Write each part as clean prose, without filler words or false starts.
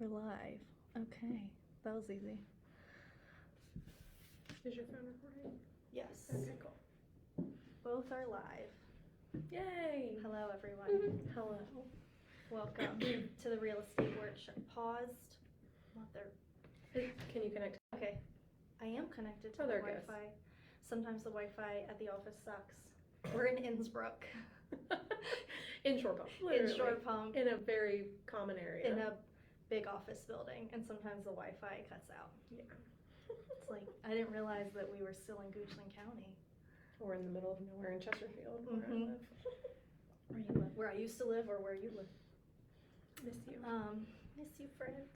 We're live. Okay, that was easy. Is your phone recording? Yes. Okay, cool. Both are live. Yay! Hello, everyone. Hello. Welcome to the real estate workshop. Paused. Mother. Can you connect? Okay. I am connected to Oh, the there it goes. Wi-Fi. Sometimes the Wi-Fi at the office sucks. We're in Innsbruck. In Shore Pump. In Shore Pump. In a very common area. In a big office building, and sometimes the Wi-Fi cuts out. Yeah. It's like, I didn't realize that we were still in Goochland County. We're in the middle of nowhere in Chesterfield, where I Mhm. live. Where you live? Where I used to live, or where you live? Miss you. Miss you, friend.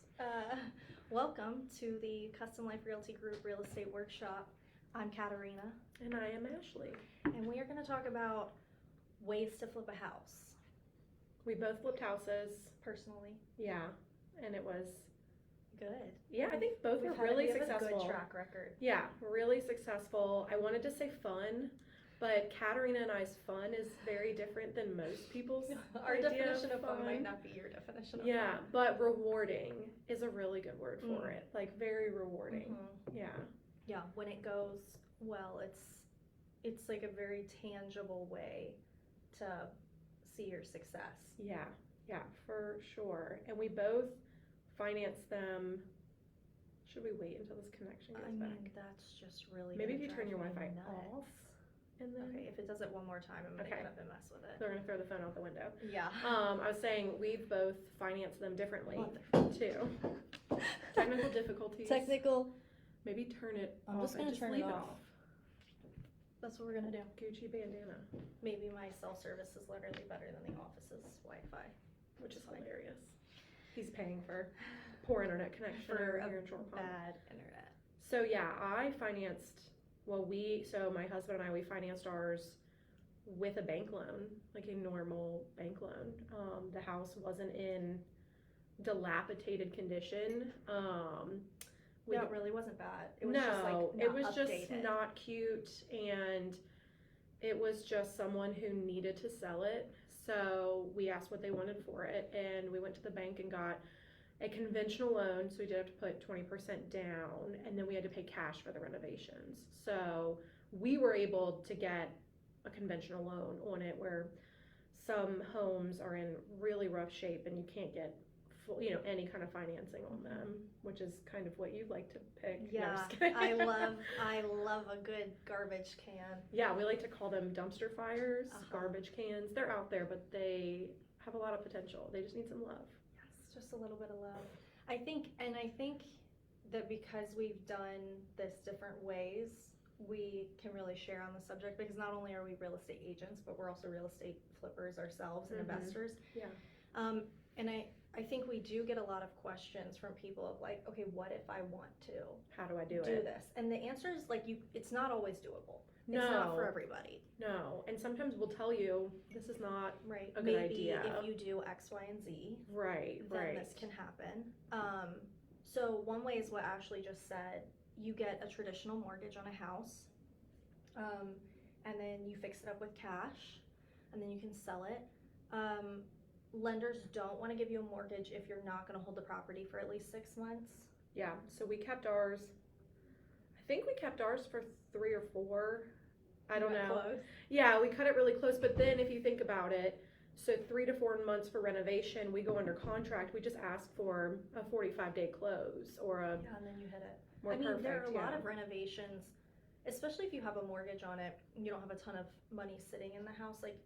Welcome to the Custom Life Realty Group Real Estate Workshop. I'm Katerina. And I am Ashley. And we are going to talk about ways to flip a house. We both flipped houses. Personally. Yeah. And it was Good. Yeah, I think both were We really have successful. a good track record. Yeah, really successful. I wanted to say fun, but Katerina and I's fun is very different than most people's. Our idea definition of fun might not be your definition of Yeah, fun. but rewarding is a really good word for it. Like very rewarding. Mhm. Yeah. Yeah, when it goes well, it's like a very tangible way to see your success. Yeah, for sure. And we both finance them. Should we wait until this connection goes back? That's just really Maybe if gonna you turn your drive me Wi-Fi nuts. off and then Okay, if it does it one more time, I'm gonna Okay. get up and mess with it. they're gonna throw the phone out the window. Yeah. I was saying we've both financed them differently Wonderful. too. Technical difficulties. Technical. Maybe turn it I'm off just and gonna turn it leave off. That's what we're gonna do. Gucci bandana, Maybe my cell service is literally better than the office's Wi-Fi. which is Fine. hilarious. He's paying for poor internet connection For over here a in Shore Pump. bad internet. So yeah, I financed, so my husband and I, we financed ours with a bank loan, like a normal bank loan. The house wasn't in dilapidated condition. Yeah, it really wasn't bad. It was no, just like it was just updated. not cute, and it was just someone who needed to sell it. So we asked what they wanted for it, and we went to the bank and got a conventional loan. So we did have to put 20% down, and then we had to pay cash for the renovations. So we were able to get a conventional loan on it, where some homes are in really rough shape and you can't get full, any kind of financing on them, which is kind of what you like to pick. No, Yeah, just kidding. I love a good garbage can. Yeah, we like to call them dumpster fires, Uh-huh. garbage cans. They're out there, but they have a lot of potential. They just need some love. Yes, just a little bit of love. I think that because we've done this different ways, we can really share on the subject, because not only are we real estate agents, but we're also real estate flippers ourselves and Mhm. investors. Yeah. And I think we do get a lot of questions from people of like, okay, what if I want to How do I do do it? this? And the answer is like, it's not always doable. No. It's not for everybody. No. And sometimes we'll tell you this is not Right. a good Maybe idea. if you do X, Y, and Z, right. then this can happen. So one way is what Ashley just said. You get a traditional mortgage on a house, and then you fix it up with cash, and then you can sell it. Lenders don't want to give you a mortgage if you're not going to hold the property for at least 6 months. Yeah. So we kept ours. I think we kept ours for 3 or 4. I don't know. Close. Yeah, we cut it really close. But then if you think about it, so 3 to 4 months for renovation, we go under contract. We just ask for a 45-day close or a Yeah, and then you hit it. more I mean, perfect. there are a lot yeah. of renovations, especially if you have a mortgage on it, you don't have a ton of money sitting in the house. Like,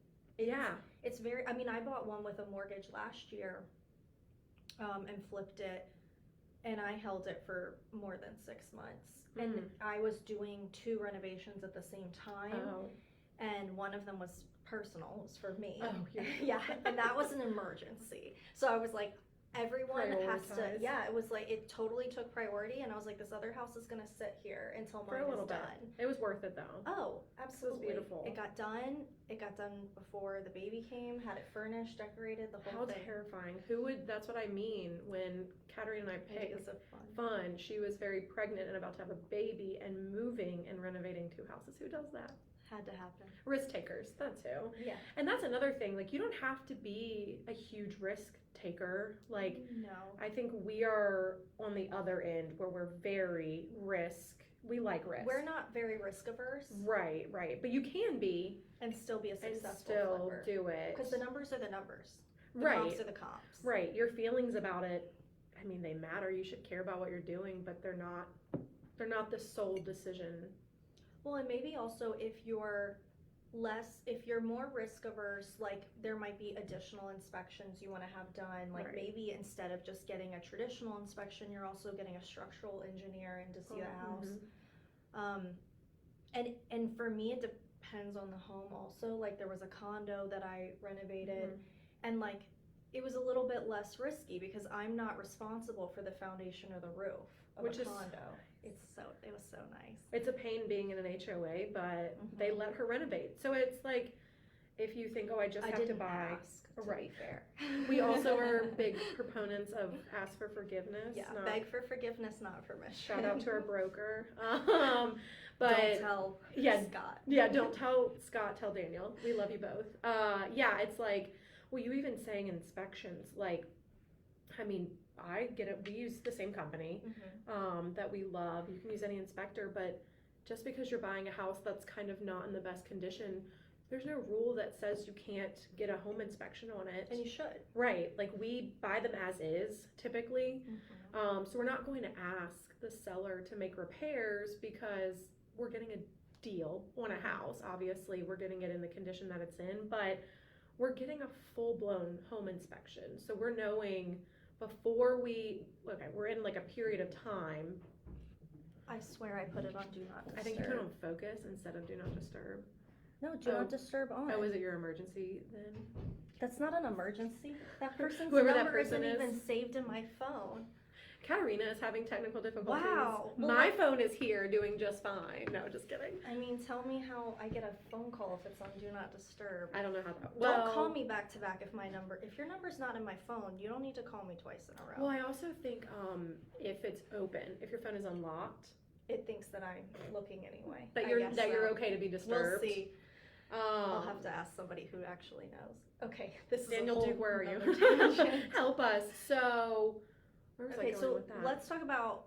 it's very, I mean, I bought one with a mortgage last year, and flipped it, and I held it for more than 6 months. And I was doing 2 renovations at the same time, and one of them was personal. It was for me. Oh, yeah. Yeah, and that was an emergency. So I was like, everyone has to, Prioritize. yeah, it was like, it totally took priority, and I was like, this other house is gonna sit here until For mine a little is bit. done. It was worth it though. Oh, absolutely. beautiful. It got done before the baby came, had it furnished, decorated, the whole How thing. terrifying. That's what I mean when Katerina and I picked Ideas of fun. fun. She was very pregnant and about to have a baby and moving and renovating 2 houses. Who does that? Had to happen. Risk takers, that's who. Yeah. And that's another thing, like, you don't have to be a huge risk taker. Like, no. I think we are on the other end where we're very we like risk. We're not very risk averse. Right, but you can be. And still be a And successful still flipper. do it. Because the numbers are the numbers. The Right. comps are the comps. Right, your feelings about it, I mean, they matter. You should care about what you're doing, but they're not the sole decision. Well, and maybe also if you're more risk averse, like there might be additional inspections you want to have done. Like Right. maybe instead of just getting a traditional inspection, you're also getting a structural engineer in to see the house. And for me, it depends on the home also. Like there was a condo that I renovated, and like it was a little bit less risky because I'm not responsible for the foundation or the roof of a condo. It was so nice. It's a pain being in an HOA, but they let her renovate. So it's like, if you think, I just have to buy. To be fair. We also are big proponents of ask for forgiveness. Yeah, beg for forgiveness, not permission. Shout out to our broker. But don't tell Scott. Yeah, don't tell Scott, tell Daniel. We love you both. Yeah, it's like, well, you even saying inspections, like, I mean, I get it. We use the same company that we love. You can use any inspector, but just because you're buying a house that's kind of not in the best condition, there's no rule that says you can't get a home inspection on it. And you should. Right. Like, we buy them as is, typically. So we're not going to ask the seller to make repairs because we're getting a deal on a house. Obviously, we're getting it in the condition that it's in, but we're getting a full-blown home inspection. So we're knowing before we're in like a period of time. I swear I put it on Do Not Disturb. I think you put it on focus instead of Do Not Disturb. No, Do Not Disturb on. Oh, is it your emergency then? That's not an emergency. That person's Whoever that number person isn't is. even saved in my phone. Katerina is having technical difficulties. Wow. Well, My phone is here doing just fine. No, just kidding. I mean, tell me how I get a phone call if it's on Do Not Disturb. I don't know how that. Don't call me back to back if your number's not in my phone, you don't need to call me twice in a row. Well, I also think if it's open, if your phone is unlocked, it thinks that I'm looking anyway. That you're okay to be disturbed. We'll see. I'll have to ask somebody who actually knows. Okay, this is Daniel Duke, where are you? Help us. So, where was I going so with that? let's talk about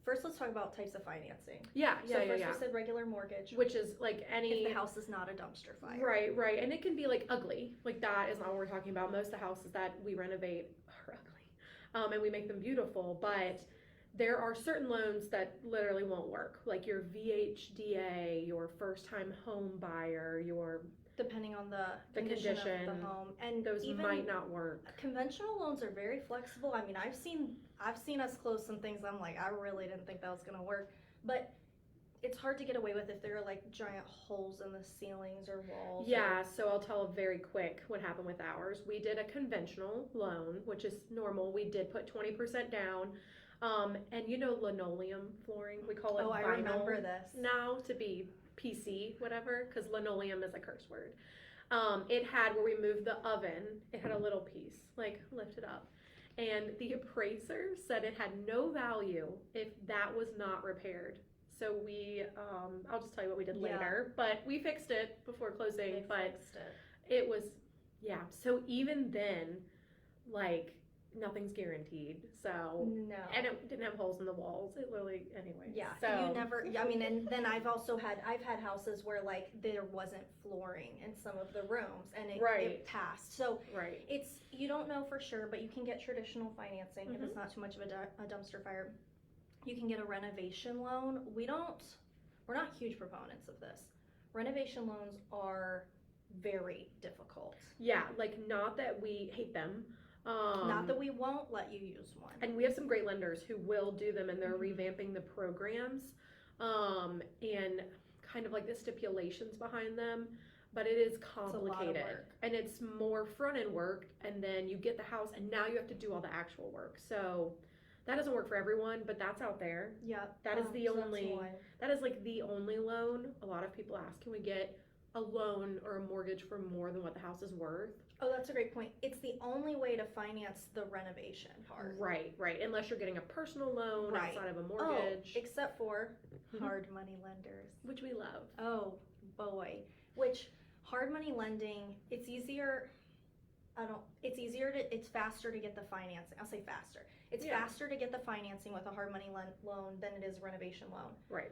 first. Let's talk about types of financing. Yeah. So first we said regular mortgage, which is like if the house is not a dumpster fire. Right, and it can be like ugly. Like that is not what we're talking about. Most of the houses that we renovate are ugly, and we make them beautiful, but there are certain loans that literally won't work, like your VHDA, your first-time home buyer, depending on the condition of the home, and those even might not work. Conventional loans are very flexible. I mean, I've seen us close some things. I'm like, I really didn't think that was gonna work, but it's hard to get away with if there are like giant holes in the ceilings or walls. Yeah, so I'll tell very quick what happened with ours. We did a conventional loan, which is normal. We did put 20% down. And linoleum flooring, we call it vinyl. I remember this. Now to be PC, whatever, because linoleum is a curse word. It had, where we moved the oven, it had a little piece, like, lifted up. And the appraiser said it had no value if that was not repaired. So we, I'll just tell you what we did later, but we fixed it before closing, it was, so even then, like, nothing's guaranteed, so no, and it didn't have holes in the walls. It literally, anyway. So you never. I mean, and then I've had houses where like there wasn't flooring in some of the rooms, and it passed. So it's, you don't know for sure, but you can get traditional financing if it's not too much of a dumpster fire. You can get a renovation loan. We're not huge proponents of this. Renovation loans are very difficult. Yeah, like, not that we hate them. Not that we won't let you use one. And we have some great lenders who will do them, and they're revamping the programs, and kind of like the stipulations behind them, but it is complicated. It's a lot of work. And it's more front end work, and then you get the house, and now you have to do all the actual work. So that doesn't work for everyone, but that's out there. Yeah. That is that is like the only loan. A lot of people ask, can we get a loan or a mortgage for more than what the house is worth? Oh, that's a great point. It's the only way to finance the renovation part. Right. Unless you're getting a personal loan outside of a mortgage. Except for hard money lenders. Which we love. Oh, boy. Which hard money lending, it's easier. It's faster to get the financing. I'll say faster. It's faster to get the financing with a hard money loan than it is a renovation loan. Right.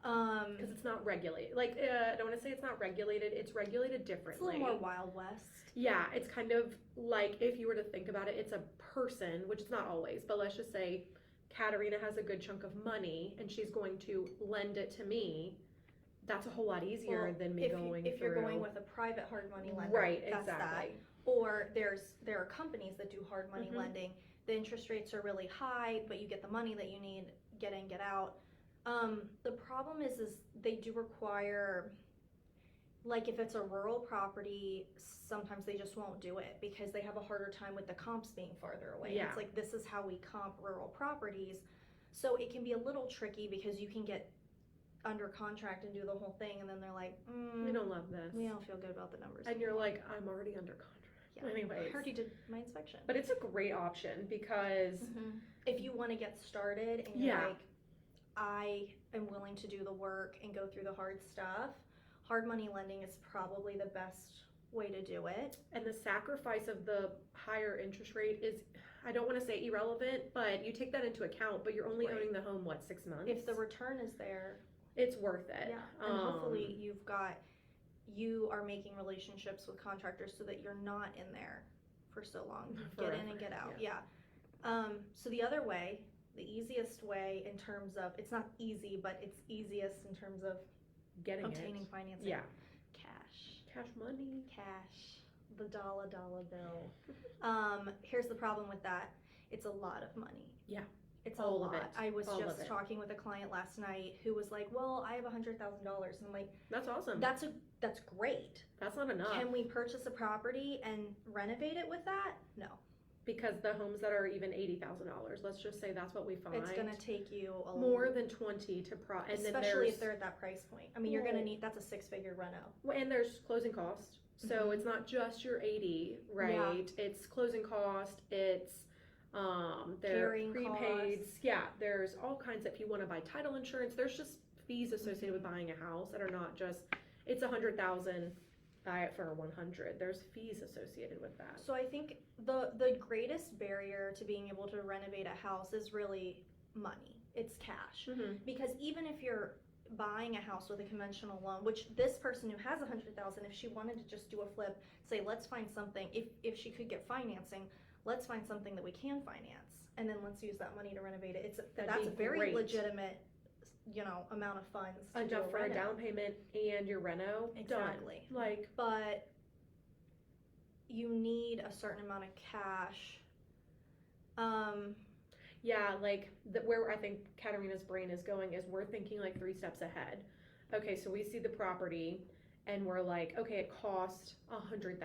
Because it's not regulated. Like, I don't want to say it's not regulated. It's regulated differently. It's a little more Wild West. Yeah, it's kind of like, if you were to think about it, it's a person, which is not always, but let's just say Katerina has a good chunk of money and she's going to lend it to me. That's a whole lot easier than me going if you're going with a private hard money lender. Right, that's exactly. That. Or there are companies that do hard money lending. The interest rates are really high, but you get the money that you need, get in, get out. The problem is they do require, like if it's a rural property, sometimes they just won't do it because they have a harder time with the comps being farther away. Yeah. It's like, this is how we comp rural properties. So it can be a little tricky because you can get under contract and do the whole thing and then they're like, we don't love this. We don't feel good about the numbers. And you're like, I'm already under contract. Yeah. Anyways. I already did my inspection. But it's a great option because if you want to get started and you're like, I am willing to do the work and go through the hard stuff, hard money lending is probably the best way to do it. And the sacrifice of the higher interest rate is, I don't want to say irrelevant, but you take that into account, but you're only owning the home, 6 months? If the return is there, it's worth it. Yeah, and hopefully you are making relationships with contractors so that you're not in there for so long. Forever. Get in and get out. Yeah. So the other way, the easiest way in terms of, it's not easy, but it's easiest in terms of obtaining financing. Yeah. Cash money. Cash. The dollar bill. Here's the problem with that. It's a lot of money. Yeah. It's all a lot. Of it. I was all just talking with a client last night who was like, well, I have $100,000. And I'm like, that's awesome. That's great. That's not enough. Can we purchase a property and renovate it with that? No. Because the homes that are even $80,000, let's just say that's what we find. It's going to take you more than 20 to and especially if they're at that price point. I mean, you're going to need, that's a 6-figure reno. And there's closing costs. So it's not just your 80, right? Yeah. It's closing cost, it's their prepaids. Costs. Yeah, there's all kinds of, if you want to buy title insurance, there's just fees associated with buying a house that are not just, it's $100,000, buy it for 100. There's fees associated with that. So I think the greatest barrier to being able to renovate a house is really money. It's cash. Because even if you're buying a house with a conventional loan, which this person who has $100,000, if she wanted to just do a flip, say let's find something, if she could get financing, let's find something that we can finance, and then let's use that money to renovate it. That's a very legitimate, amount of funds to enough for a down payment and your reno. Exactly. Done. But you need a certain amount of cash. Yeah, where I think Katerina's brain is going is we're thinking 3 steps ahead. Okay, so we see the property and we're like, okay, it cost $100,000.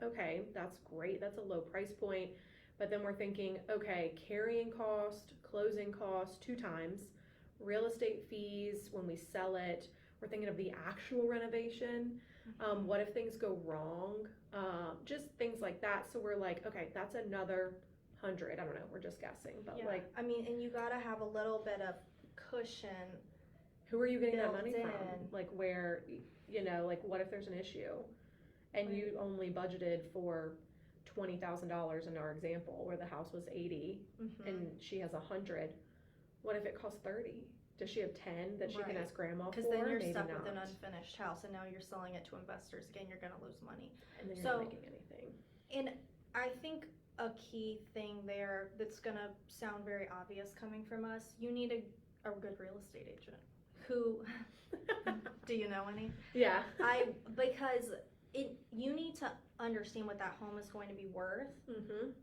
Okay, that's great. That's a low price point. But then we're thinking, okay, carrying cost, closing cost 2 times, real estate fees when we sell it. We're thinking of the actual renovation. What if things go wrong? Just things like that. So we're like, okay, that's another 100. I don't know. We're just guessing, but I mean, and you gotta have a little bit of cushion. Who are you getting that money from? Where, what if there's an issue, and you only budgeted for $20,000 in our example, where the house was 80, and she has 100. What if it costs 30? Does she have 10 that she can ask grandma for? Because then you're stuck with an unfinished house, and now you're selling it to investors. Again, you're gonna lose money, and then you're not making anything. And I think a key thing there that's gonna sound very obvious coming from us, you need a good real estate agent. Who do you know any? Yeah. Because you need to understand what that home is going to be worth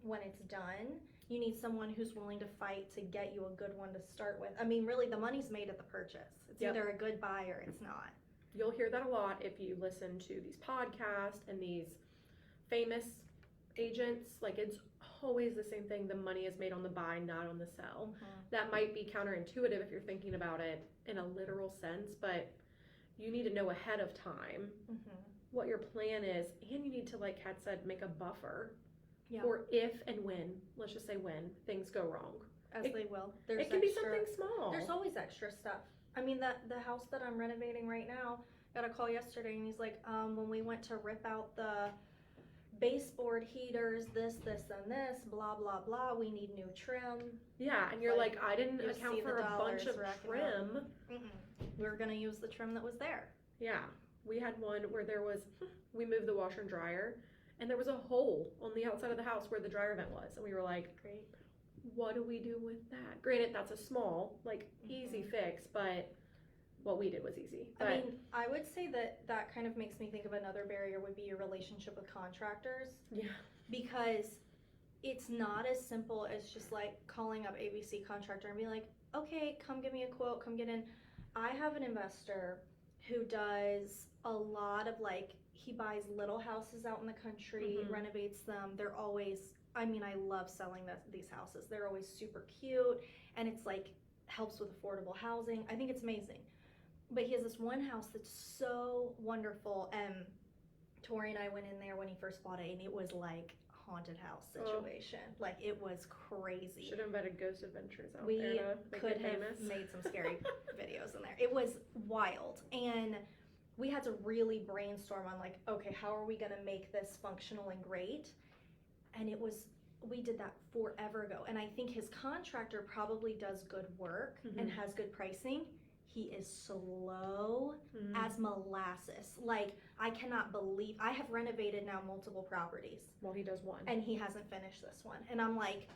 when it's done. You need someone who's willing to fight to get you a good one to start with. I mean, really, the money's made at the purchase. It's either a good buy or it's not. You'll hear that a lot if you listen to these podcasts and these famous agents. It's always the same thing. The money is made on the buy, not on the sell. That might be counterintuitive if you're thinking about it in a literal sense, but you need to know ahead of time what your plan is, and you need to, like Kat said, make a buffer for if and when, let's just say when, things go wrong. They will. It can be something small. There's always extra stuff. I mean, the house that I'm renovating right now, Got a call yesterday, and he's like, when we went to rip out the baseboard heaters, this, and this, blah, blah, blah, we need new trim. Yeah, and you're like, I didn't you account see for the a bunch of dollars racking trim. We were gonna use the trim that was there. Yeah, we had one where we moved the washer and dryer, and there was a hole on the outside of the house where the dryer vent was, and we were like, Great. what do we do with that? Granted, that's a small, like, easy fix, but what we did was easy. But, I mean, I would say that kind of makes me think of another barrier would be your relationship with contractors. yeah, Because it's not as simple as just like calling up ABC contractor and be like, okay, come give me a quote, come get in. I have an investor who does a lot of like, he buys little houses out in the country, renovates them. They're always, I mean, I love selling these houses. They're always super cute, and it's like helps with affordable housing. I think it's amazing. But he has this one house that's so wonderful, and Tori and I went in there when he first bought it, and it was like haunted house situation. Like, it was crazy. should have invited Ghost Adventures out We there to make could it have famous. made some scary videos in there. It was wild, and we had to really brainstorm on like, okay, how are we gonna make this functional and great? And we did that forever ago, and I think his contractor probably does good work and has good pricing. He is slow as molasses. Like, I cannot believe, I have renovated now multiple properties. Well, he does one. And he hasn't finished this one. And I'm like,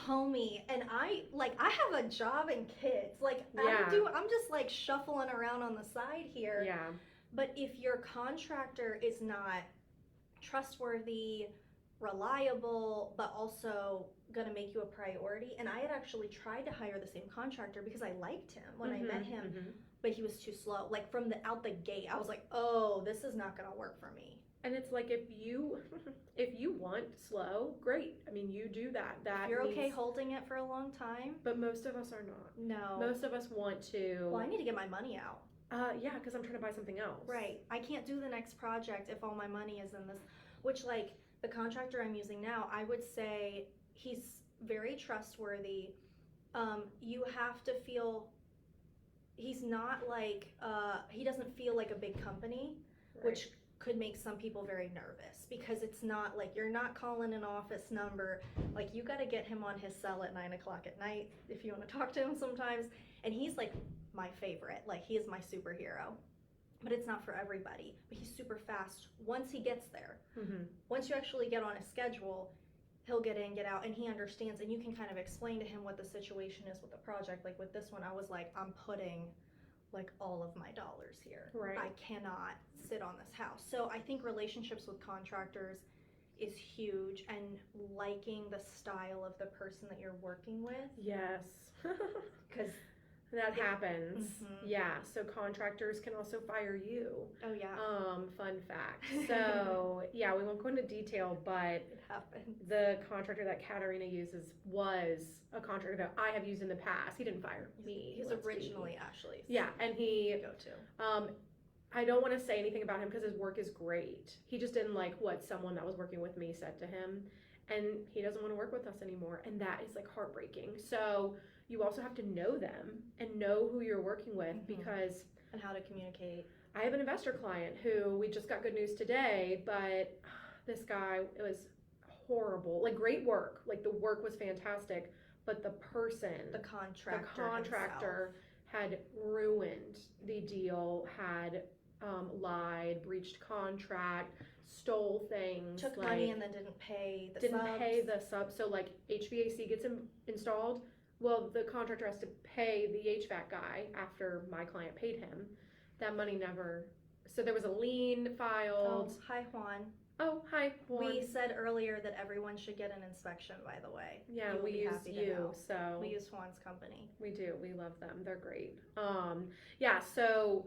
homie, and I have a job and kids. Like, I'm just like shuffling around on the side here. Yeah. But if your contractor is not trustworthy, reliable, but also gonna make you a priority, and I had actually tried to hire the same contractor because I liked him when I met him, but he was too slow. Like, from out the gate, I was like, oh, this is not gonna work for me. And it's like, if you want slow, great. I mean, you do that. If you're okay holding it for a long time. But most of us are not. No. Most of us want to. Well, I need to get my money out. Yeah, because I'm trying to buy something else. Right. I can't do the next project if all my money is in this, which, like, the contractor I'm using now, I would say he's very trustworthy. You have to feel, he's not like, he doesn't feel like a big company, which could make some people very nervous, because it's not like, you're not calling an office number. Like, you got to get him on his cell at 9 o'clock at night if you want to talk to him sometimes. And he's like my favorite. Like, he is my superhero. But it's not for everybody. But he's super fast once he gets there. Once you actually get on a schedule, he'll get in, get out, and he understands. And you can kind of explain to him what the situation is with the project. Like, with this one, I was like, I'm putting like all of my dollars here. Right. I cannot sit on this house. So I think relationships with contractors is huge, and liking the style of the person that you're working with. Yes. Because that happens. Yeah. So contractors can also fire you. Oh yeah. Fun fact. So yeah, we won't go into detail, but It happens. the contractor that Katerina uses was a contractor that I have used in the past. He didn't fire me. He's last week. originally Ashley's. Yeah, and he go-to. I don't want to say anything about him because his work is great. He just didn't like what someone that was working with me said to him, and he doesn't want to work with us anymore, and that is like heartbreaking. So you also have to know them and know who you're working with, because and how to communicate. I have an investor client who we just got good news today, but this guy, it was horrible. Like, great work, like the work was fantastic, but the contractor had ruined the deal, had lied, breached contract, stole things, took like, money and then didn't pay the didn't subs. pay the sub. So like, HVAC gets installed, well, the contractor has to pay the HVAC guy after my client paid him. That money never, so there was a lien filed. Hi Juan. Oh, hi, Juan. We said earlier that everyone should get an inspection, by the way. Yeah, You'll we be use happy to you, know. so. We use Juan's company. We do, we love them, they're great. Yeah, so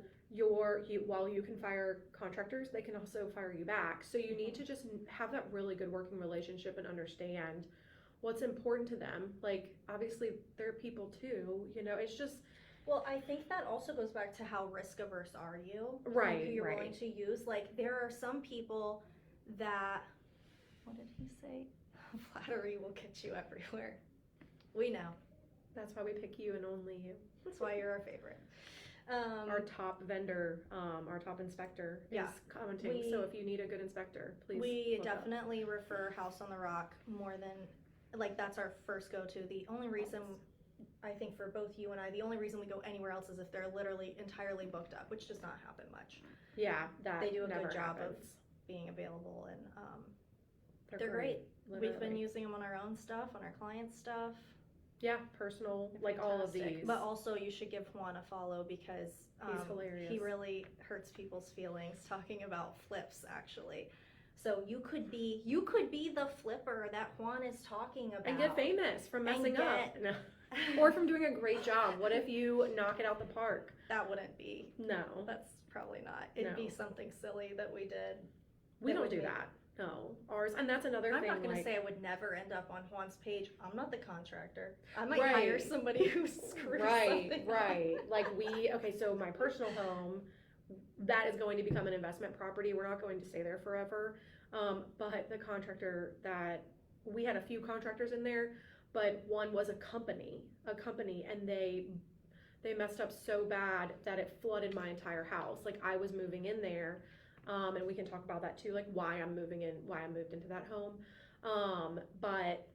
while you can fire contractors, they can also fire you back. So you need to just have that really good working relationship and understand what's important to them. Like, obviously, they're people too, you know, it's just. Well, I think that also goes back to how risk averse are you? Right, who you're right. willing to use. Like, there are some people that, what did he say? Flattery will get you everywhere. We know. That's why we pick you and only you. That's why you're our favorite. Our top vendor, our top inspector is Yeah. commenting. So if you need a good inspector, please. We look up. definitely refer House on the Rock more than, like, that's our first go-to. The only reason, I think for both you and I, the only reason we go anywhere else is if they're literally entirely booked up, which does not happen much. Yeah, that They do a never good job happens. of being available, and They're great. We've been literally. using them on our own stuff, on our clients' stuff. Yeah, personal, They're like all of fantastic. these. But also, you should give Juan a follow because He's hilarious. he really hurts people's feelings talking about flips, actually. So you could be the flipper that Juan is talking about. And get famous from And messing up. No. Or from doing a great job. What if you knock it out the park? That wouldn't be. No. That's probably not. It'd be No. something silly that we did. We that don't would do make- that. No. Ours, and that's another I'm thing. not going to like, say I would never end up on Juan's page. I'm not the contractor. I might Right. hire somebody who screws Right, something right. up. Like so my personal home, that is going to become an investment property. We're not going to stay there forever. But the contractor that, we had a few contractors in there, but one was a company, and they messed up so bad that it flooded my entire house. Like I was moving in there, and we can talk about that too, like why I moved into that home. But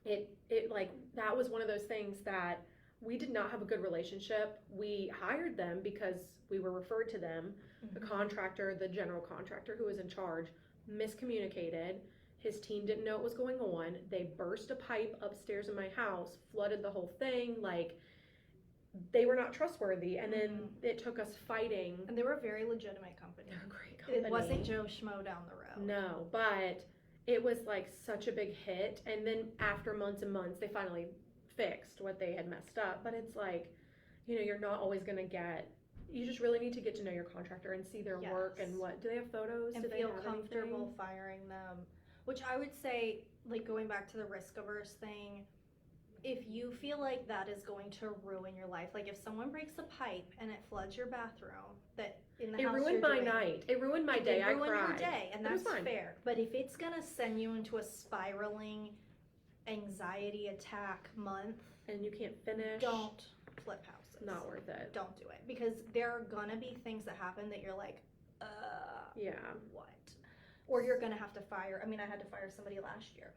it like, that was one of those things that we did not have a good relationship. We hired them because we were referred to them. The contractor, the general contractor who was in charge, miscommunicated. His team didn't know what was going on. They burst a pipe upstairs in my house, flooded the whole thing. Like, they were not trustworthy. And then it took us fighting. And they were a very legitimate company. They're a great company. It wasn't Joe Schmo down the road. No, but it was like such a big hit. And then after months and months, they finally fixed what they had messed up. But it's like, you're not always going to get, you just really need to get to know your contractor and see their work and what, do they have photos? And do they feel have comfortable anything? firing them. Which I would say, like going back to the risk averse thing, if you feel like that is going to ruin your life, like if someone breaks a pipe and it floods your bathroom, that in the It house ruined you're my doing, night. It ruined my it day. did I ruin cried. your day, and It was that's fine. fair. But if it's gonna send you into a spiraling anxiety attack month, And you can't finish. don't flip houses. Not worth it. Don't do it, because there are gonna be things that happen that you're like, Yeah. what? Or you're gonna have to fire. I mean, I had to fire somebody last year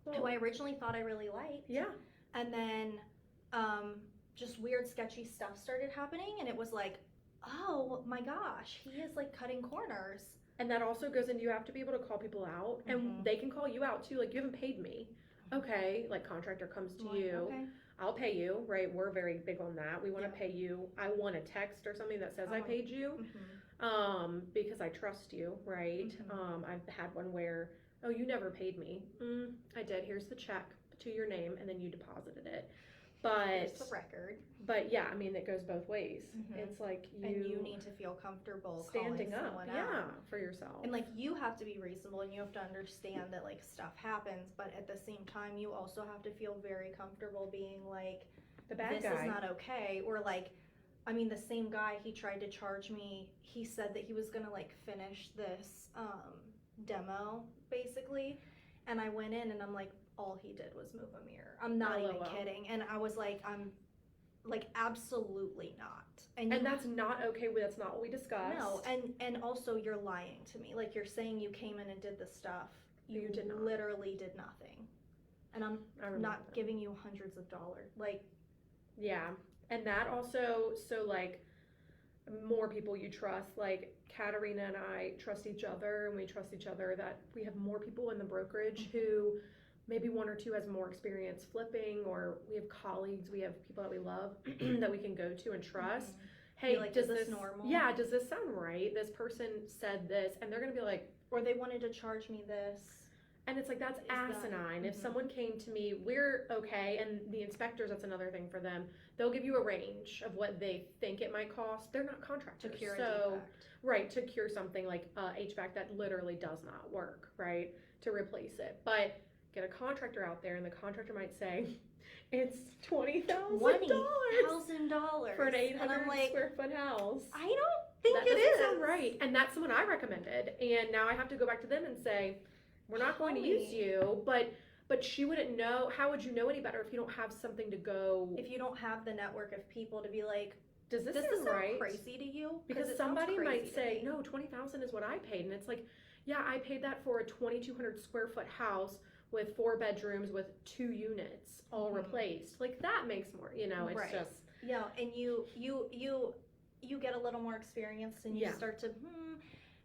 who I originally thought I really liked. Yeah. And then just weird, sketchy stuff started happening, and it was like, oh my gosh, he is like cutting corners. And that also goes into, you have to be able to call people out, and they can call you out too. Like, you haven't paid me. Okay, like contractor comes to you. Okay. I'll pay you, right? We're very big on that. We want to pay you. I want a text or something that says I paid you, because I trust you, right? I've had one where, oh, you never paid me. I did. Here's the check to your name, and then you deposited it. But Here's the record. But yeah, I mean, it goes both ways. It's like And you need to feel comfortable standing calling up, someone yeah, out. for yourself. And like, you have to be reasonable, and you have to understand that like stuff happens, but at the same time you also have to feel very comfortable being like, the bad this guy. is not okay. Or like, I mean, the same guy, he tried to charge me, he said that he was gonna like finish this demo basically, and I went in and I'm like, all he did was move a mirror. I'm not even kidding. And I was like, I'm like, absolutely not. And that's not okay. That's not what we discussed. no, and also you're lying to me. Like, you're saying you came in and did the stuff. You did not. Literally did nothing. And I'm not giving you hundreds of dollars. Like, yeah. And that also, so like, more people you trust, like Katerina and I trust each other, and we trust each other that we have more people in the brokerage who maybe one or two has more experience flipping, or we have colleagues, we have people that we love that we can go to and trust. Hey, like, does is this this normal? Yeah, does this sound right? This person said this, and they're gonna be like, or they wanted to charge me this. and it's like, that's asinine. If someone came to me, we're okay, and the inspectors, that's another thing for them. They'll give you a range of what they think it might cost. They're not contractors. To cure a so, defect. right, to cure something like HVAC that literally does not work, right? To replace it. But get a contractor out there, and the contractor might say, it's $20,000 for an 800 like, square foot house. I don't think That it doesn't is. sound right. And that's someone I recommended. And now I have to go back to them and say, we're not going to use you, but she wouldn't know. How would you know any better if you don't have something to go? If you don't have the network of people to be like, does this sound right? crazy to you? Because it somebody sounds crazy might to say, me. no, 20,000 is what I paid, and it's like, yeah, I paid that for a 2,200 square foot house with 4 bedrooms with 2 units all replaced. Like that makes more, you know, it's Right. just Yeah, and you get a little more experience and you start to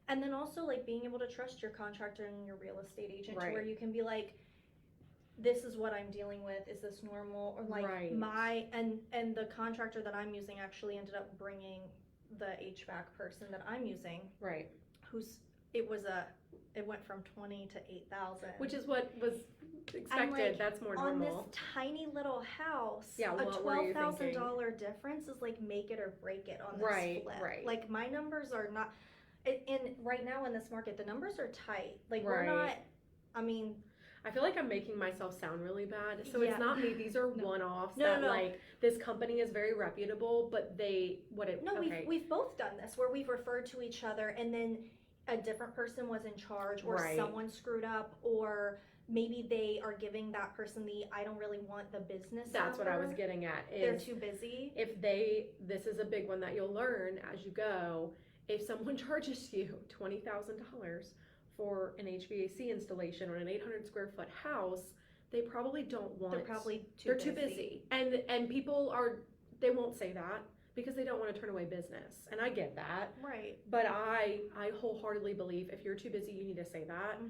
and then also like being able to trust your contractor and your real estate agent to where you can be like, this is what I'm dealing with, is this normal? Or like and the contractor that I'm using actually ended up bringing the HVAC person that I'm using, who's it went from 20 to 8,000, which is what was expected. like, that's more on normal. this tiny little house. Yeah, a what were you thinking? $12,000 difference is like make it or break it on this flip. Like my numbers are not. In right now in this market, the numbers are tight. Like we're not. I mean, I feel like I'm making myself sound really bad. So it's not me. These are one-offs that like this company is very reputable, but we've both done this where we've referred to each other and then a different person was in charge or someone screwed up or maybe they are giving that person I don't really want the business That's number. what I was getting at. They're too busy. This is a big one that you'll learn as you go. If someone charges you $20,000 for an HVAC installation on an 800 square foot house, they probably don't want. They're probably too busy. And people they won't say that because they don't want to turn away business. And I get that. Right. But I wholeheartedly believe if you're too busy, you need to say that.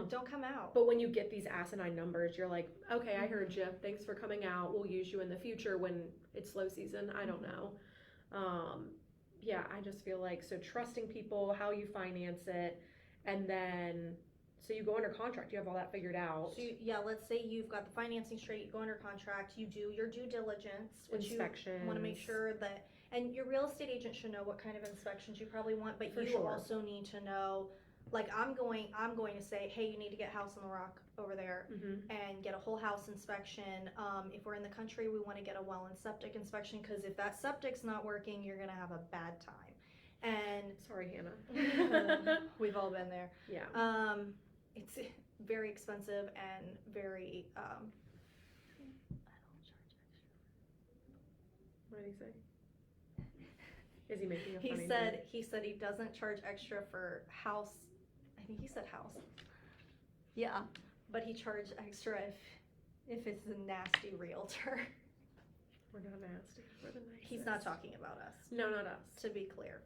Don't come out. But when you get these asinine numbers, you're like, okay, I heard you. Thanks for coming out. We'll use you in the future when it's slow season. I don't know. Yeah, I just feel like, so trusting people, how you finance it, and then, so you go under contract, you have all that figured out. So let's say you've got the financing straight, you go under contract, you do your due diligence, which inspections. You want to make sure that, and your real estate agent should know what kind of inspections you probably want, but also need to know, like I'm going to say, hey, you need to get House on the Rock over there and get a whole house inspection. If we're in the country, we want to get a well and septic inspection because if that septic's not working, you're going to have a bad time. And sorry, Hannah. We've all been there. Yeah. It's very expensive and very. I don't charge extra. What did he say? Is he making a funny He said he doesn't charge extra for house. I think he said house. Yeah, but he charged extra if it's a nasty realtor. We're not nasty. We're the nicest. He's not talking about us. No, not us. To be clear.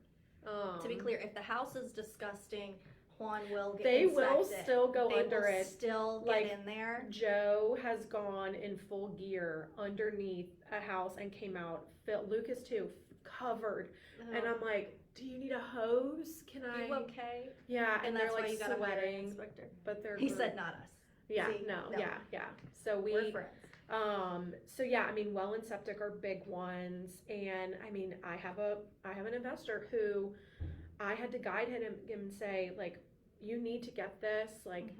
If the house is disgusting, Juan will get They inspect will it. still go They under will it. Still Like, get in there. Joe has gone in full gear underneath a house and came out. Lucas too, covered. And I'm like, do you need a hose? Can I? You okay? Yeah, and that's they're like why you gotta hire an sweating. inspector. But they're. He said not us. Yeah, See? no, yeah. So we're friends. So yeah, I mean, well and septic are big ones, and I mean, I have an investor who I had to guide him and say, like, you need to get this, like,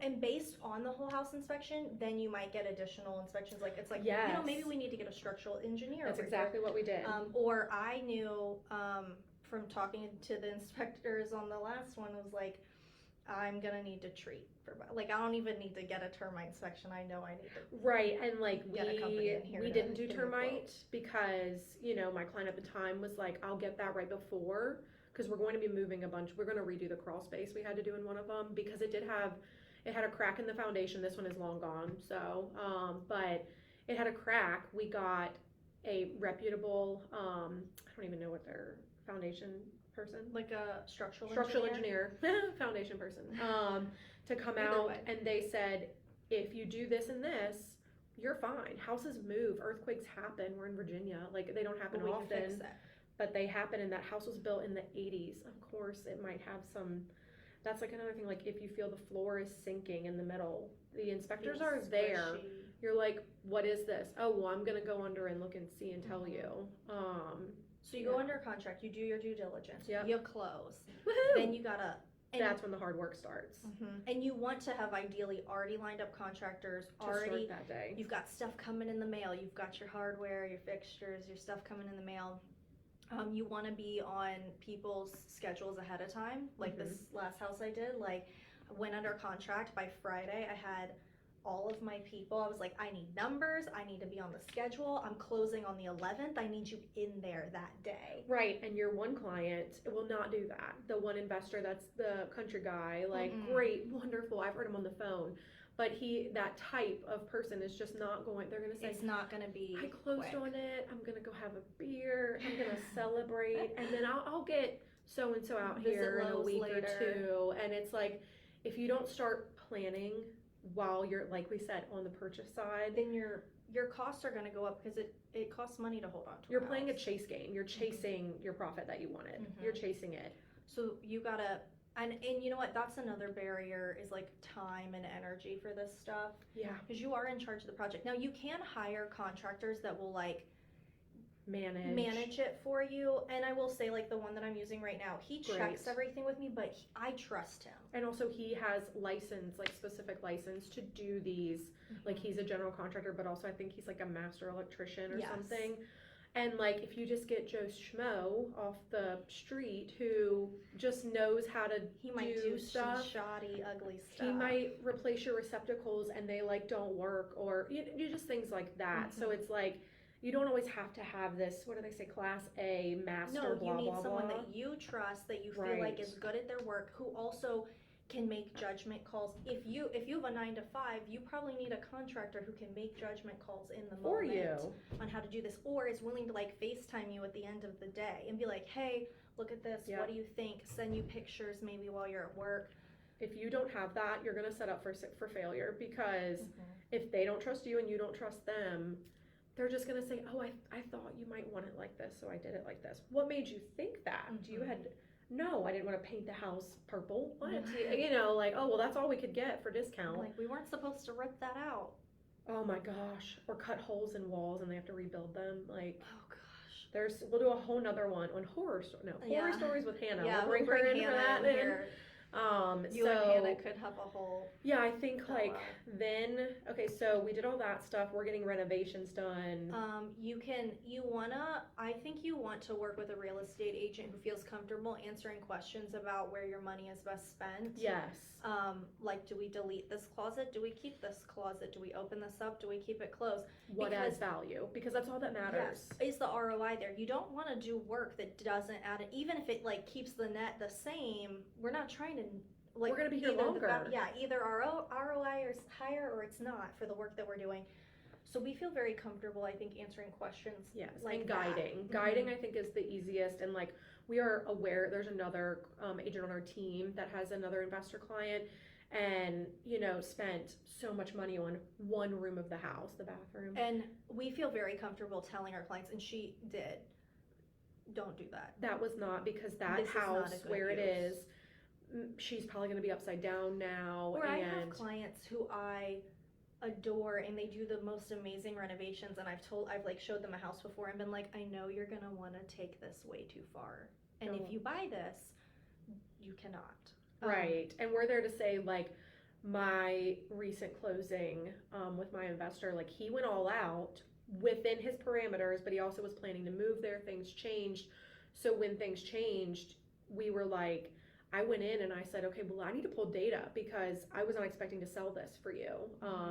and based on the whole house inspection, then you might get additional inspections. Like it's like, maybe we need to get a structural engineer. That's exactly what we did. Or I knew from talking to the inspectors on the last one was like, I'm gonna need to treat for I don't even need to get a termite inspection. I know I need to. Right, and like we didn't do give me a termite because my client at the time was like, I'll get that right before. Because we're going to be moving a bunch. We're going to redo the crawl space we had to do in one of them because it had a crack in the foundation. This one is long gone. So, but it had a crack. We got a reputable, I don't even know what their foundation person. Like a structural engineer, foundation person, to come out and they said, if you do this and this, you're fine. Houses move, earthquakes happen. We're in Virginia. Like they don't happen often. Can fix that. But they happen, and that house was built in the 80s. Of course, it might have some, that's like another thing, like if you feel the floor is sinking in the middle, the inspectors are there. You're like, what is this? Oh, well, I'm going to go under and look and see and tell you. So you go under contract, you do your due diligence, you close. Woohoo! Then you gotta. That's when the hard work starts. And you want to have ideally already lined up contractors, already that day. You've got stuff coming in the mail, you've got your hardware, your fixtures, your stuff coming in the mail. You want to be on people's schedules ahead of time. Like this last house I did, like I went under contract by Friday. I had all of my people. I was like, I need numbers. I need to be on the schedule. I'm closing on the 11th. I need you in there that day. Right, and your one client will not do that. The one investor that's the country guy, like, great, wonderful, I've heard him on the phone. But that type of person is just not going, they're going to say, it's not going to be I closed quick. on it, I'm going to go have a beer, I'm going to celebrate, and then I'll get so-and-so out here in a week or two. And it's like, if you don't start planning while you're, like we said, on the purchase side, then your costs are going to go up because it costs money to hold on to. You're playing a chase game. You're chasing your profit that you wanted. You're chasing it. So you gotta, and you know what? That's another barrier is like time and energy for this stuff. Yeah. Because you are in charge of the project. Now you can hire contractors that will like manage it for you. And I will say, like the one that I'm using right now, he checks everything with me, but I trust him. And also he has license, like specific license to do these. Like he's a general contractor, but also I think he's like a master electrician or something. And like if you just get Joe Schmo off the street who just knows how to he might do stuff, some shoddy, ugly stuff. He might replace your receptacles and they like don't work, or you just things like that. So it's like you don't always have to have this, what do they say, class A, master, blah, you need blah, someone blah. that you trust, that you feel like is good at their work, who also can make judgment calls. If you have a 9 to 5, you probably need a contractor who can make judgment calls in the moment on how to do this, or is willing to like FaceTime you at the end of the day and be like, hey, look at this, what do you think? Send you pictures maybe while you're at work. If you don't have that, you're going to set up for failure, because if they don't trust you and you don't trust them, they're just going to say, oh, I thought you might want it like this, so I did it like this. What made you think that? No, I didn't want to paint the house purple. What? You know, like, oh, well, that's all we could get for discount. Like, we weren't supposed to rip that out. Oh my gosh. Or cut holes in walls and they have to rebuild them. Like, oh gosh. We'll do a whole nother one on horror stories with Hannah. Yeah, we'll bring her in for that here. You and Hannah could have a whole. Yeah, I think then, okay, so we did all that stuff. We're getting renovations done. I think you want to work with a real estate agent who feels comfortable answering questions about where your money is best spent. Yes. Like, do we delete this closet? Do we keep this closet? Do we open this up? Do we keep it closed? What adds value? Because that's all that matters. Yes, is the ROI there. You don't want to do work that doesn't add it, even if it like keeps the net the same. We're not trying to like. We're gonna be here longer. Either our ROI is higher or it's not for the work that we're doing. So we feel very comfortable, I think, answering questions. Yes, like and guiding. Guiding, I think, is the easiest. And like, we are aware there's another agent on our team that has another investor client, and spent so much money on one room of the house, the bathroom. And we feel very comfortable telling our clients, and she did, don't do that. That was not, because that house where it is, she's probably going to be upside down now. Or I have clients who I adore and they do the most amazing renovations, and I've like showed them a house before and been like, I know you're gonna want to take this way too far, and if you buy this, you cannot. Right. And we're there to say, like, my recent closing with my investor, like, he went all out within his parameters, but he also was planning to move there. Things changed. So when things changed, we were like, I went in and I said, okay, well, I need to pull data, because I was not expecting to sell this for you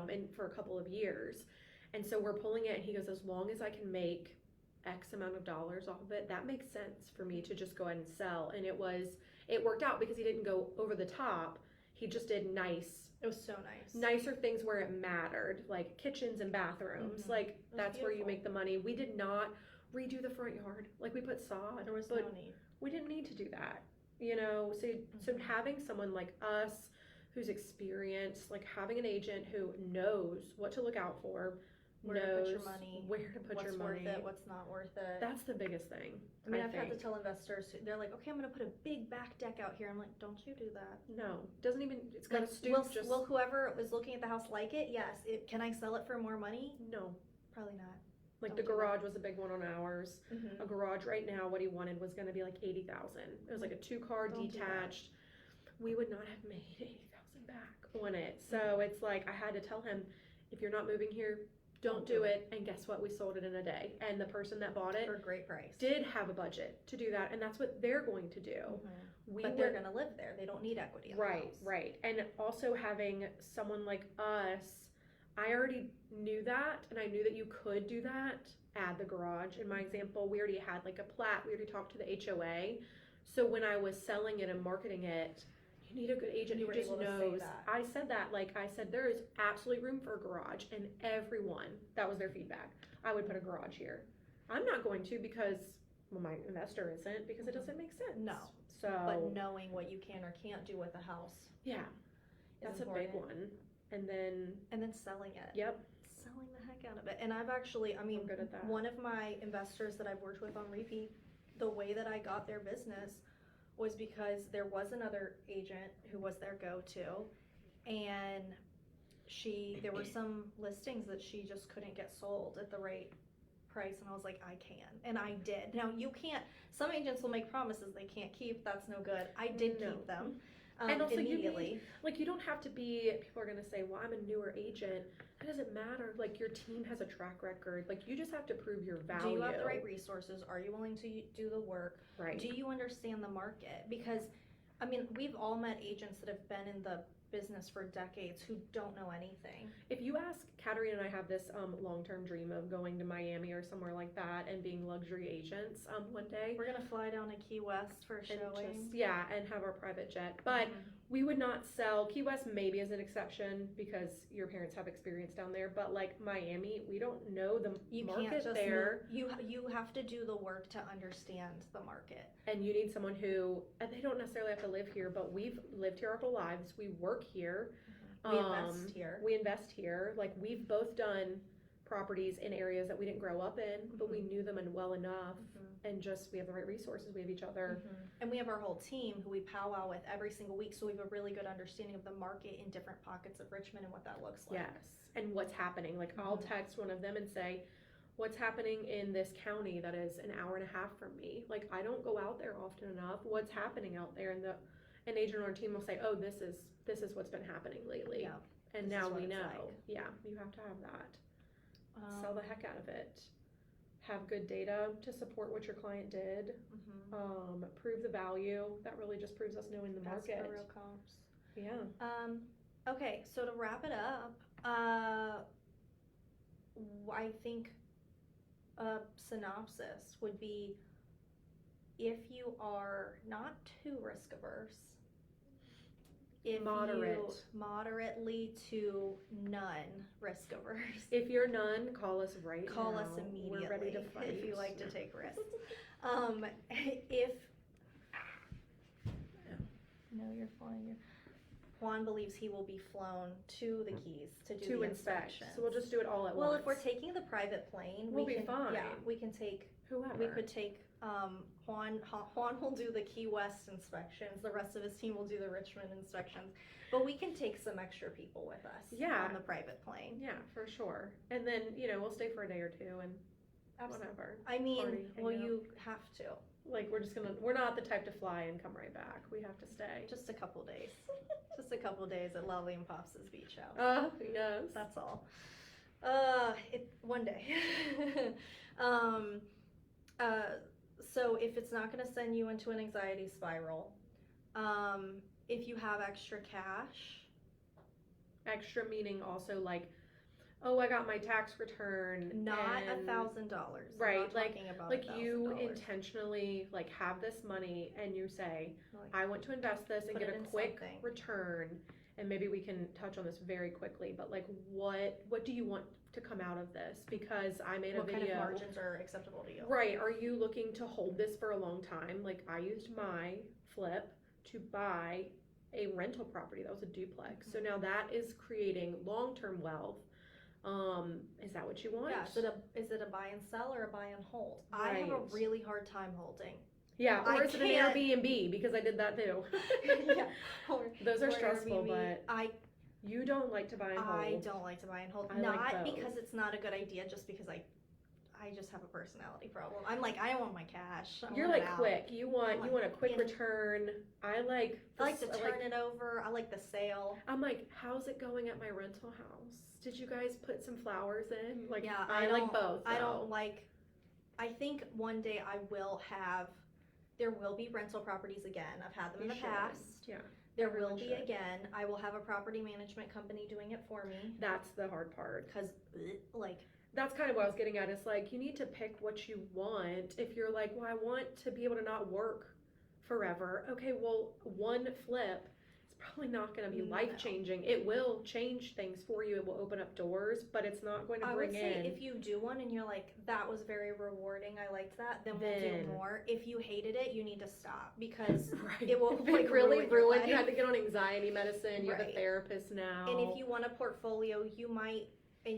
and for a couple of years. And so we're pulling it, and he goes, as long as I can make X amount of dollars off of it, that makes sense for me to just go ahead and sell. And it worked out, because he didn't go over the top. He just did nice. It was so nice. Nicer things where it mattered, like kitchens and bathrooms. Like, that's where you make the money. We did not redo the front yard. Like, we put sod. There was no need. We didn't need to do that. So having someone like us who's experienced, like having an agent who knows what to look out for, where to put your money, what's worth it, what's not worth it. That's the biggest thing. I mean, I've had to tell investors, they're like, okay, I'm going to put a big back deck out here. I'm like, don't you do that. No, doesn't even, it's got to stoop. Will whoever was looking at the house like it? Yes. Can I sell it for more money? No. Probably not. Like, the garage was a big one on ours. A garage right now, what he wanted was going to be like $80,000. It was like a 2-car detached. We would not have made $80,000 back on it. So it's like, I had to tell him, if you're not moving here, don't do it. And guess what? We sold it in a day. And the person that bought it for a great price did have a budget to do that, and that's what they're going to do. But they're going to live there. They don't need equity in the house. Right. And also having someone like us I already knew that, and I knew that you could do that, add the garage. In my example, we already had like a plat, we already talked to the HOA. So when I was selling it and marketing it, you need a good agent You who were just able to say knows. that. I said that, like I said, there is absolutely room for a garage, and everyone, that was their feedback. I would put a garage here. I'm not going to because, well, my investor isn't, because it doesn't make sense. No. So. But knowing what you can or can't do with a house. Yeah, that's a big one. And then selling it. Yep. Selling the heck out of it. And I've actually, I'm good at that. one of my investors that I've worked with on repeat, the way that I got their business was because there was another agent who was their go-to, and there were some listings that she just couldn't get sold at the right price, and I was like, I can, and I did. Now you can't, some agents will make promises they can't keep, that's no good. I did keep them. And also immediately. You don't have to be, people are going to say, well, I'm a newer agent. It doesn't matter. Like, your team has a track record. Like, you just have to prove your value. Do you have the right resources? Are you willing to do the work? Right. Do you understand the market? Because, I mean, we've all met agents that have been in the business for decades who don't know anything. If you ask, Katerina and I have this long-term dream of going to Miami or somewhere like that and being luxury agents one day. We're gonna fly down to Key West for a showing. And have our private jet. But we would not sell, Key West maybe is an exception because your parents have experience down there, but like Miami, we don't know the market there. You have to do the work to understand the market. And you need someone who, and they don't necessarily have to live here, but we've lived here our whole lives. We work here. We invest here. We invest here. Like, we've both done properties in areas that we didn't grow up in, but we knew them well enough. And just, we have the right resources. We have each other. And we have our whole team who we powwow with every single week, so we have a really good understanding of the market in different pockets of Richmond and what that looks like. Yes, and what's happening. Like, I'll text one of them and say, what's happening in this county that is an hour and a half from me? Like, I don't go out there often enough. What's happening out there? And an agent on our team will say, oh, this is what's been happening lately. Yeah. And now we know. Like. Yeah, you have to have that. Sell the heck out of it. Have good data to support what your client did. Prove the value. That really just proves us knowing the market. That's the real comps. Yeah. Okay, so to wrap it up, I think a synopsis would be, if you are not too risk averse, moderately to none risk averse. If you're none, call us right now. Call us immediately. We're ready to fight. If you like to take risks. No, you're fine. Juan believes he will be flown to the Keys to do the inspection. So we'll just do it all at once. Well, if we're taking the private plane, we'll be fine. Yeah, we can take whoever. We could take Juan. Juan will do the Key West inspections. The rest of his team will do the Richmond inspections. But we can take some extra people with us. Yeah. On the private plane. Yeah, for sure. And then we'll stay for a day or two and whatever. I mean, you have to. Like, we're not the type to fly and come right back. We have to stay. Just a couple days. Just a couple days at Lovely and Pops' beach house. Yes. That's all. One day. So if it's not going to send you into an anxiety spiral, if you have extra cash. Extra meaning also like, oh, I got my tax return. Not $1,000. Right, like you intentionally like have this money and you say, I want to invest this and get a quick return. And maybe we can touch on this very quickly, but like, what do you want to come out of this? Because I made a video. What kind of margins are acceptable to you? Right. Are you looking to hold this for a long time? Like, I used my flip to buy a rental property that was a duplex. So now that is creating long-term wealth. Is that what you want? Yeah. Is it a buy and sell or a buy and hold? Right. I have a really hard time holding. Yeah, or is it an Airbnb? Because I did that too. Yeah. Those are stressful, Airbnb. but you don't like to buy and hold. I don't like to buy and hold. Not because it's not a good idea, just because I just have a personality problem. I'm like, I want my cash. You're like quick. You want a quick return. I like to turn it over. I like the sale. I'm like, how's it going at my rental house? Did you guys put some flowers in? Like, yeah, I like both. I don't like. I think one day I will have. There will be rental properties again. I've had them in the past. Yeah. There Everyone will be should. again. I will have a property management company doing it for me. That's the hard part. Because, like, That's kind of what I was getting at. It's like you need to pick what you want. If you're like, well, I want to be able to not work forever. Okay, well, one flip is probably not going to be No. life changing. It will change things for you. It will open up doors, but it's not going to I bring would say in. if you do one and you're like, that was very rewarding, I liked that, then we'll Then- do more. If you hated it, you need to stop because Right. it will If like it really ruin your ruined. You life. had to get on anxiety medicine. You have a Right. therapist now. And if you want a portfolio, you might,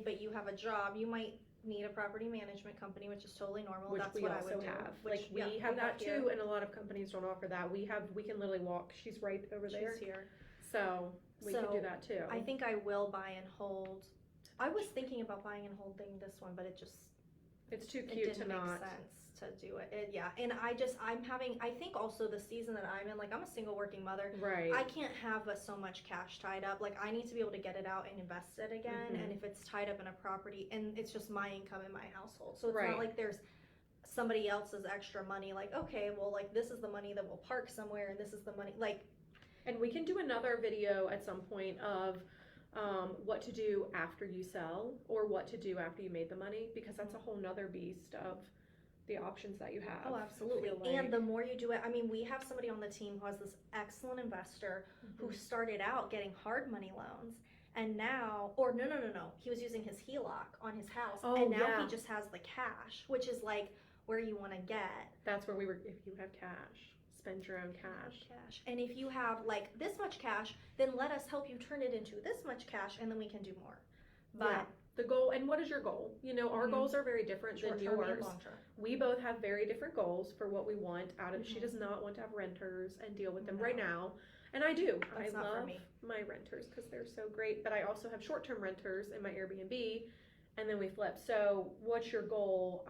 but you have a job, you might need a property management company, which is totally normal. which That's we what also I would do. have. Which, Like we yeah, have that here. too, and a lot of companies don't offer that. We can literally walk. She's right over there, She's here. so we can So, do that too. I think I will buy and hold. I was thinking about buying and holding this one, but it just it's too it cute to didn't make not. sense to do it. Yeah, and I think also the season that I'm in, like I'm a single working mother. Right. I can't have so much cash tied up. Like I need to be able to get it out and invest it again. Mhm. And if it's tied up in a property, and it's just my income in my household, so it's Right. not like there's somebody else's extra money. Like okay, well, like this is the money that will park somewhere, and this is the money. Like And we can do another video at some point of what to do after you sell or what to do after you made the money, because that's a whole nother beast of the options that you have. oh, absolutely. I feel And like. the more you do it, I mean, we have somebody on the team who has this excellent investor who started out getting hard money loans. And now, or no, he was using his HELOC on his house, Oh, and now yeah. he just has the cash, which is like where you want to get That's where we were. If you have cash, spend your own cash. And if you have like this much cash, then let us help you turn it into this much cash, and then we can do more. But Yeah. The goal, and what is your goal? You know, our Mhm. goals are very different than short-term and yours. long-term. We both have very different goals for what we want out of. She Mhm. does not want to have renters and deal with them No. right now, and I do. That's I not for love me. my renters because they're so great. But I also have short-term renters in my Airbnb, and then we flip. So, what's your goal?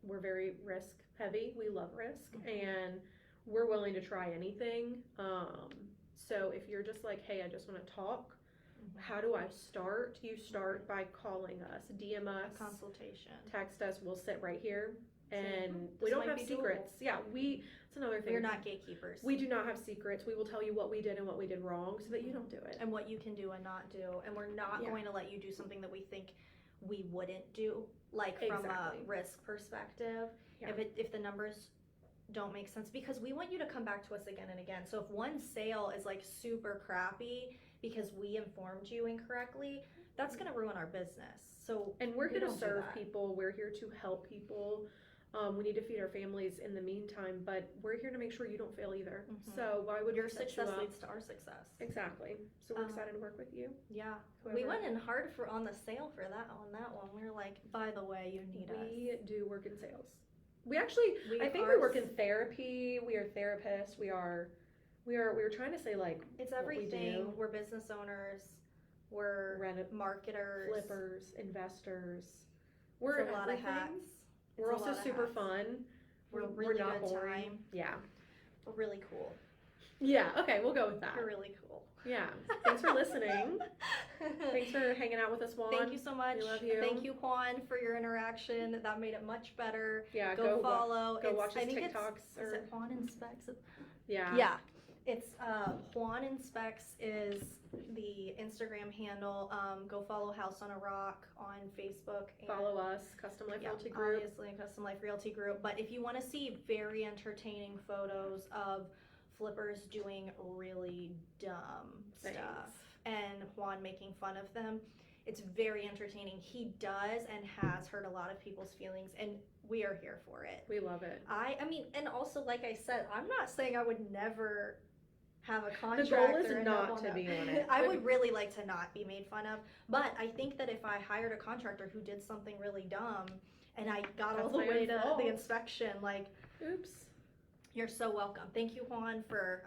We're very risk heavy. We love risk, Mhm. and we're willing to try anything. So if you're just like, hey, I just want to talk. How do I start? You start by calling us, DM A us, consultation. text us. We'll sit right here, and this we don't might have be secrets. Yeah, it's another thing. We're not gatekeepers. We do not have secrets. We will tell you what we did and what we did wrong, so that you don't do it. And what you can do and not do, and we're not Yeah. going to let you do something that we think we wouldn't do, like from Exactly. a risk perspective. Yeah. If the numbers don't make sense, because we want you to come back to us again and again. So if one sale is like super crappy because we informed you incorrectly, that's going to ruin our business. So And we're we here to don't do serve that. people. We're here to help people. We need to feed our families in the meantime, but we're here to make sure you don't fail either. Mhm. So why would Your we set success you up? leads to our success. Exactly. So we're Um, excited to work with you. Yeah. Whoever. We went in hard on the sale for that one. We were like, by the way, you need We us. do work in sales. We actually, I think we work in therapy. We are therapists. We were trying to say like It's what we everything. do. We're business owners. We're Rent- marketers. flippers, investors. We're It's a lot of everything. hats. We're It's a also lot of super hats. fun. We're We're really not good boring. time. Yeah. We're really cool. Yeah. Okay, we'll go with that. We're really cool. Yeah. Thanks for listening. Thanks for hanging out with us, Juan. Thank you so much. We love you. Thank you, Juan, for your interaction. That made it much better. Yeah. Go follow. Go watch I his think TikToks. Is it Juan Inspects? Yeah. Yeah. It's Juan Inspects is the Instagram handle. Go follow House on a Rock on Facebook. And Follow us, Custom Life yeah, Realty Group. obviously Custom Life Realty Group. But if you want to see very entertaining photos of flippers doing really dumb Thanks. stuff and Juan making fun of them, it's very entertaining. He does and has hurt a lot of people's feelings, and we are here for it. We love it. I mean, and also, like I said, I'm not saying I would never have a The contract. goal is or end up not on to a- be on it. I would really like to not be made fun of, but I think that if I hired a contractor who did something really dumb and I got all That's the my way own to fault. the inspection, like, Oops. you're so welcome. Thank you, Juan, for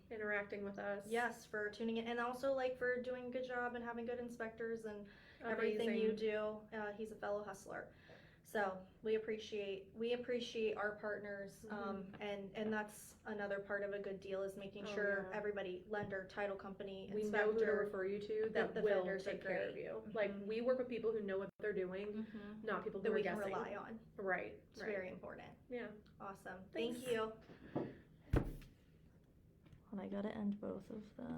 Interacting with us. yes, for tuning in, and also like for doing a good job and having good inspectors and everything Amazing. you do. He's a fellow hustler. So we appreciate our partners, and that's another part of a good deal is making Oh, sure yeah. everybody, lender, title company, We know who to inspector. refer you to that the will vendors are take care of great. you. Like we work with people who know what they're doing, Mhm. not people who That are we can guessing. rely on. Right. It's right. very important. Yeah. Awesome. Thanks. Thank you. And I gotta end both of them.